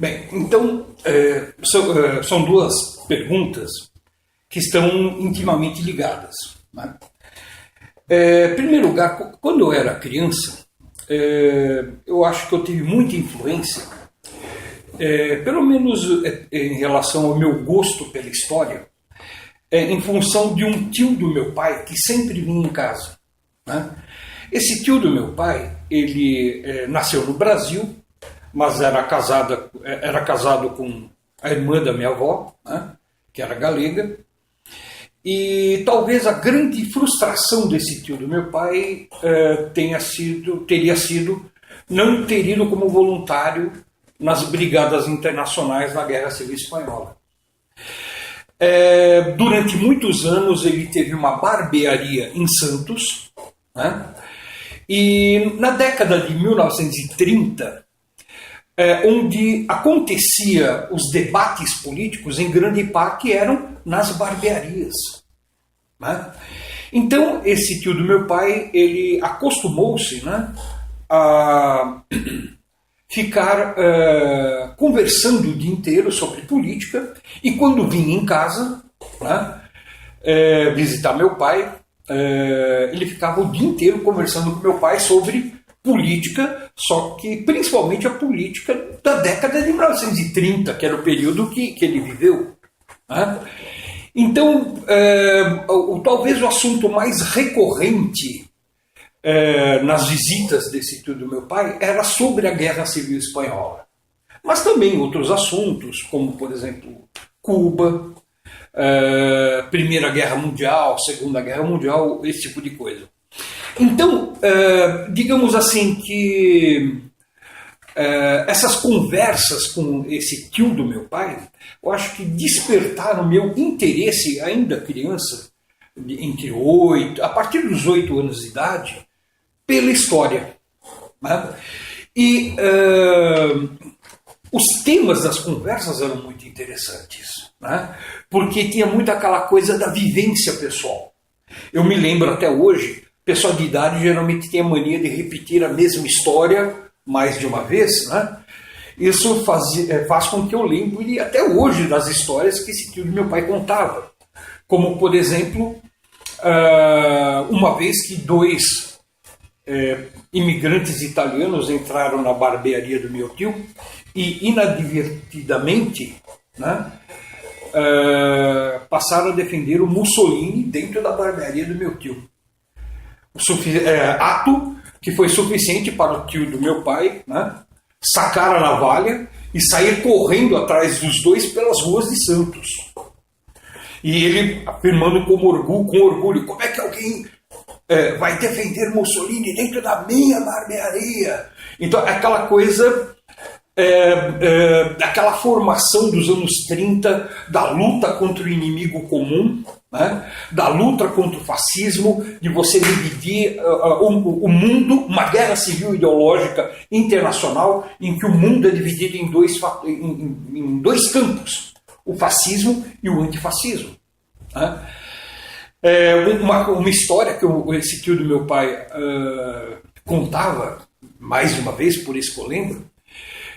Bem, então, são duas perguntas que estão intimamente ligadas, né? Em primeiro lugar, quando eu era criança, eu acho que eu tive muita influência, pelo menos em relação ao meu gosto pela história, em função de um tio do meu pai que sempre vinha em casa, né? Esse tio do meu pai, ele nasceu no Brasil, mas era casado com a irmã da minha avó, né, que era galega, e talvez a grande frustração desse tio do meu pai teria sido não ter ido como voluntário nas brigadas internacionais da Guerra Civil Espanhola. Durante muitos anos ele teve uma barbearia em Santos, né, e na década de 1930, onde acontecia os debates políticos, em grande parte eram nas barbearias, né? Então, esse tio do meu pai, ele acostumou-se, né, a ficar conversando o dia inteiro sobre política, e quando vinha em casa, né, visitar meu pai, ele ficava o dia inteiro conversando com meu pai sobre política, só que principalmente a política da década de 1930, que era o período que ele viveu, né? Então, talvez o assunto mais recorrente nas visitas desse tio do meu pai era sobre a Guerra Civil Espanhola. Mas também outros assuntos, como, por exemplo, Cuba, Primeira Guerra Mundial, Segunda Guerra Mundial, esse tipo de coisa. Então, digamos assim que essas conversas com esse tio do meu pai, eu acho que despertaram meu interesse, ainda criança, a partir dos 8 anos de idade, pela história, né? E os temas das conversas eram muito interessantes, né? Porque tinha muito aquela coisa da vivência pessoal. Eu me lembro até hoje, pessoal de idade geralmente tem a mania de repetir a mesma história mais de uma vez, né? Isso faz com que eu lembre até hoje das histórias que esse tio do meu pai contava. Como, por exemplo, uma vez que 2 imigrantes italianos entraram na barbearia do meu tio e inadvertidamente, né, passaram a defender o Mussolini dentro da barbearia do meu tio. Ato que foi suficiente para o tio do meu pai, né, sacar a navalha e sair correndo atrás dos dois pelas ruas de Santos. E ele afirmando com orgulho, como é que alguém vai defender Mussolini dentro da minha barbearia? Então, aquela coisa, aquela formação dos anos 30, da luta contra o inimigo comum, né? Da luta contra o fascismo, de você dividir o mundo, uma guerra civil ideológica internacional, em que o mundo é dividido em dois campos, o fascismo e o antifascismo, né? Uma história que esse tio do meu pai contava, mais de uma vez, por isso que eu lembro.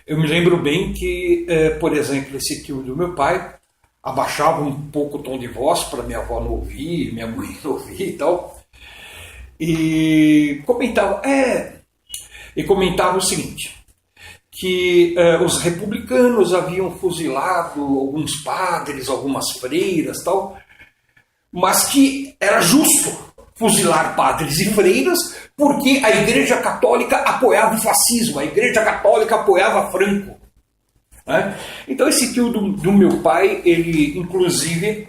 Eu me lembro bem que, por exemplo, esse tio do meu pai abaixava um pouco o tom de voz para minha avó não ouvir, minha mãe não ouvir e tal, e comentava o seguinte, que os republicanos haviam fuzilado alguns padres, algumas freiras e tal, mas que era justo fuzilar padres e freiras porque a Igreja Católica apoiava o fascismo, a Igreja Católica apoiava Franco, né? Então esse tio do meu pai, ele inclusive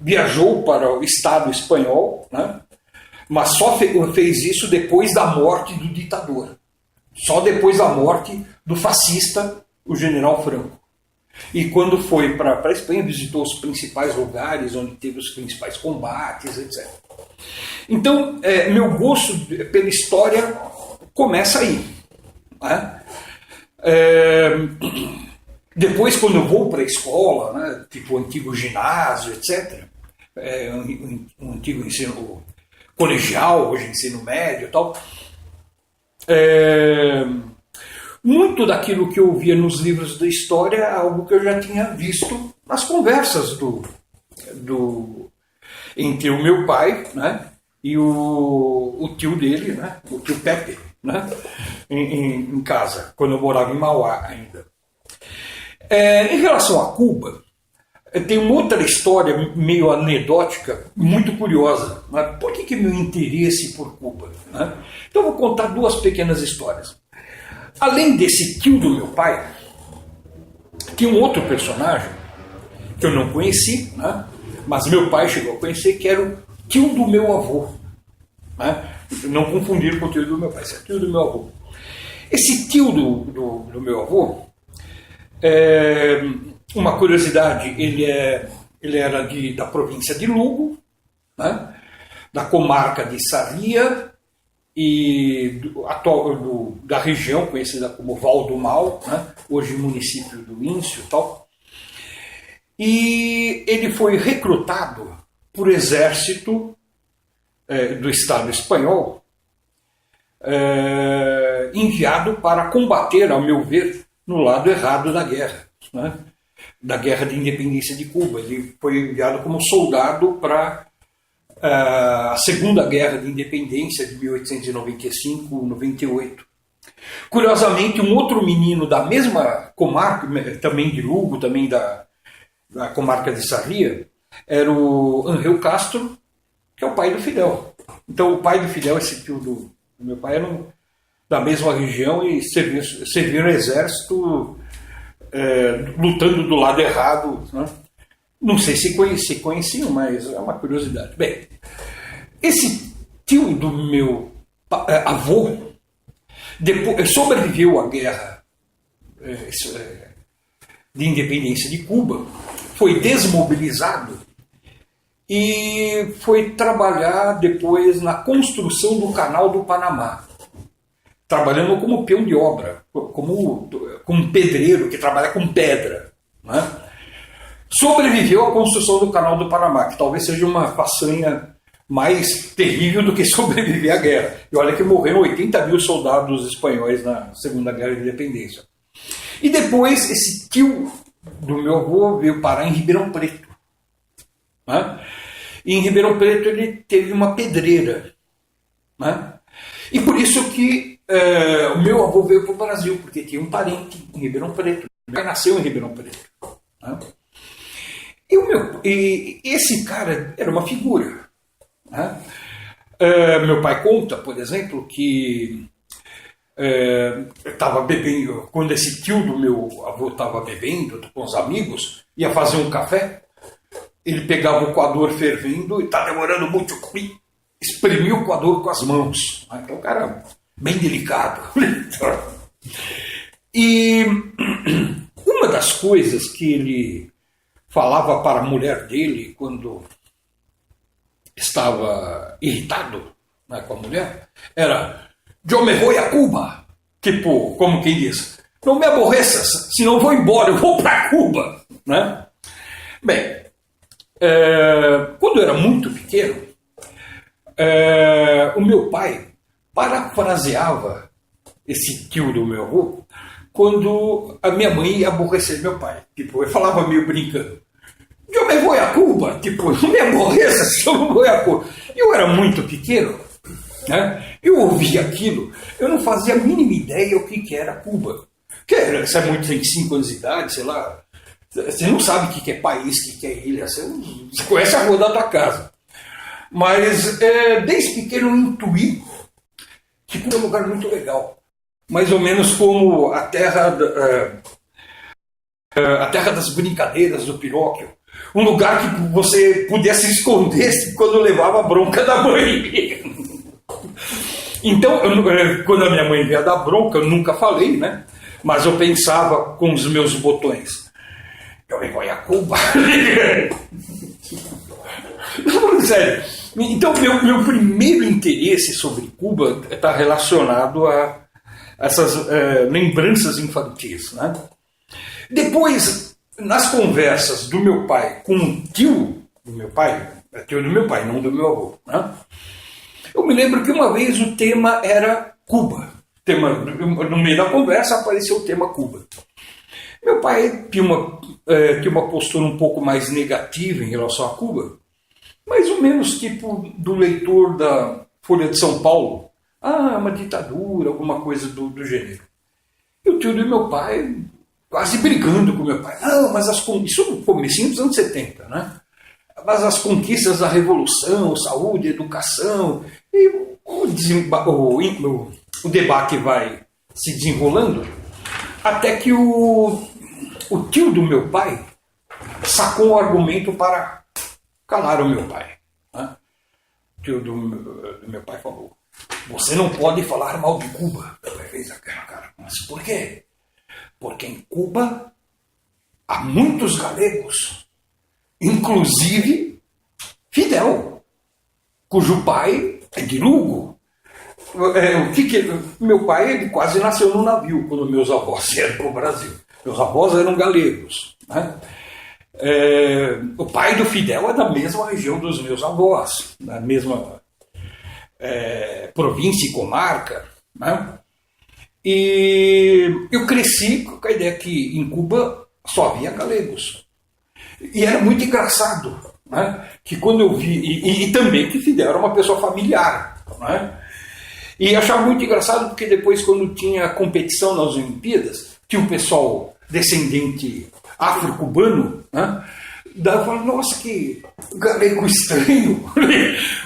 viajou para o Estado espanhol, né? Mas só fez isso depois da morte do ditador, só depois da morte do fascista, o general Franco. E quando foi para a Espanha, visitou os principais lugares onde teve os principais combates, etc. Então, meu gosto pela história começa aí, né? Depois, quando eu vou para a escola, né, tipo o antigo ginásio, etc., um antigo ensino colegial, hoje ensino médio e tal, muito daquilo que eu via nos livros da história é algo que eu já tinha visto nas conversas entre o meu pai, né, e o tio dele, né, o tio Pepe, né, em casa, quando eu morava em Mauá ainda. Em relação a Cuba, tem uma outra história meio anedótica, muito curiosa. Né? Por que meu interesse por Cuba? Né? Então eu vou contar duas pequenas histórias. Além desse tio do meu pai, tinha um outro personagem que eu não conheci, né? Mas meu pai chegou a conhecer, que era o tio do meu avô. Né? Não confundir com o tio do meu pai, esse é o tio do meu avô. Esse tio do meu avô, uma curiosidade, ele era da província de Lugo, né? Da comarca de Sarria, e da região conhecida como Val do Mal, né? Hoje município do Íncio e tal. E ele foi recrutado por exército do Estado espanhol, enviado para combater, ao meu ver, no lado errado da guerra, né? Da guerra de independência de Cuba. Ele foi enviado como soldado para a Segunda Guerra de Independência de 1895-98. Curiosamente, um outro menino da mesma comarca, também de Lugo, também da comarca de Sarria, era o Angel Castro, que é o pai do Fidel. Então, o pai do Fidel, esse tio do meu pai, era da mesma região e serviram no exército, lutando do lado errado, né? Não sei se conheciam, mas é uma curiosidade. Bem, esse tio do meu avô depois sobreviveu à guerra de independência de Cuba, foi desmobilizado e foi trabalhar depois na construção do Canal do Panamá, trabalhando como peão de obra, como pedreiro que trabalha com pedra, né? Sobreviveu à construção do Canal do Panamá, que talvez seja uma façanha mais terrível do que sobreviver à guerra. E olha que morreram 80 mil soldados espanhóis na Segunda Guerra de Independência. E depois, esse tio do meu avô veio parar em Ribeirão Preto. Né? E em Ribeirão Preto ele teve uma pedreira. Né? E por isso que o meu avô veio para o Brasil, porque tinha um parente em Ribeirão Preto. Ele nasceu em Ribeirão Preto. Né? E esse cara era uma figura. Né? Meu pai conta, por exemplo, que estava bebendo, quando esse tio do meu avô estava bebendo com os amigos, ia fazer um café, ele pegava o coador fervendo e está demorando muito, exprimia o coador com as mãos. Então, um cara bem delicado. E uma das coisas que ele falava para a mulher dele quando estava irritado, né, com a mulher, era: "Eu me vou a Cuba", tipo, como quem diz, "não me aborreças, senão eu vou embora, eu vou para Cuba", né? Bem, quando eu era muito pequeno, o meu pai parafraseava esse tio do meu avô quando a minha mãe ia aborrecer meu pai. Tipo, eu falava meio brincando: "Eu me vou a Cuba", tipo, "não me aborreça, se eu não vou a Cuba". Eu era muito pequeno, né? Eu ouvia aquilo, eu não fazia a mínima ideia o que era Cuba. Você é muito, tem 5 anos de idade, sei lá, você não sabe o que é país, o que é ilha, você conhece a rua da tua casa. Mas desde pequeno eu intuí que Cuba é um lugar muito legal. Mais ou menos como a terra das brincadeiras do Pinóquio. Um lugar que você pudesse esconder quando levava a bronca da mãe. Então, quando a minha mãe veio dar bronca, eu nunca falei, né? Mas eu pensava com os meus botões: "Eu me vou a Cuba". Não, sério. Então, meu primeiro interesse sobre Cuba está relacionado a essas lembranças infantis, né? Depois, nas conversas do meu pai com o tio do meu pai, não do meu avô, né? Eu me lembro que uma vez o tema era Cuba, no meio da conversa apareceu o tema Cuba. Meu pai tinha uma postura um pouco mais negativa em relação a Cuba, mais ou menos tipo do leitor da Folha de São Paulo. Ah, uma ditadura, alguma coisa do gênero. E o tio do meu pai quase brigando com meu pai. Não, mas isso no comecinho dos anos 70, né? Mas as conquistas da Revolução, saúde, educação, e o debate vai se desenrolando, até que o tio do meu pai sacou um argumento para calar o meu pai. Né? O tio do meu pai falou: você não pode falar mal de Cuba. Meu pai fez aquela cara. Mas por quê? Porque em Cuba há muitos galegos, inclusive Fidel, cujo pai é de Lugo. Meu pai ele quase nasceu no navio quando meus avós vieram para o Brasil. Meus avós eram galegos. Né? O pai do Fidel é da mesma região dos meus avós, da mesma província e comarca. Né? E eu cresci com a ideia que em Cuba só havia galegos. E era muito engraçado, né? Que quando eu vi, e também que Fidel era uma pessoa familiar. Né? E achava muito engraçado porque depois, quando tinha competição nas Olimpíadas, tinha um pessoal descendente afro-cubano, né? Daí eu falei, nossa, que galego estranho.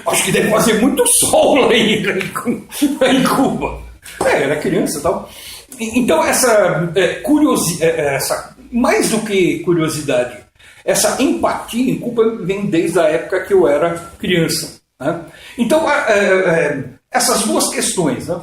Acho que deve fazer muito sol lá em Cuba. Era criança e tal. Então essa mais do que curiosidade, essa empatia em Cuba vem desde a época que eu era criança. Né? Então, essas duas questões. Né?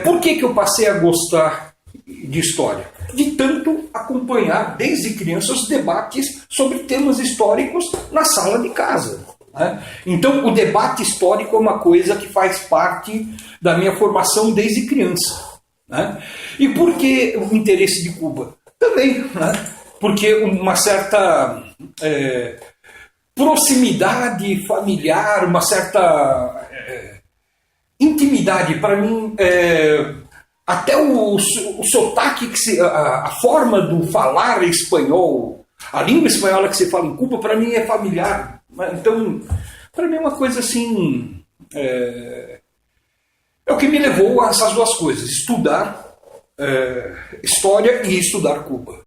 Por que eu passei a gostar de história? De tanto acompanhar desde criança os debates sobre temas históricos na sala de casa. Né? Então, o debate histórico é uma coisa que faz parte da minha formação desde criança. Né? E por que o interesse de Cuba? Também, né? Porque uma certa proximidade familiar, uma certa intimidade. Para mim, até o sotaque, a forma do falar espanhol, a língua espanhola que se fala em Cuba, para mim é familiar. Então, para mim é uma coisa assim... É o que me levou a essas duas coisas, estudar história e estudar Cuba.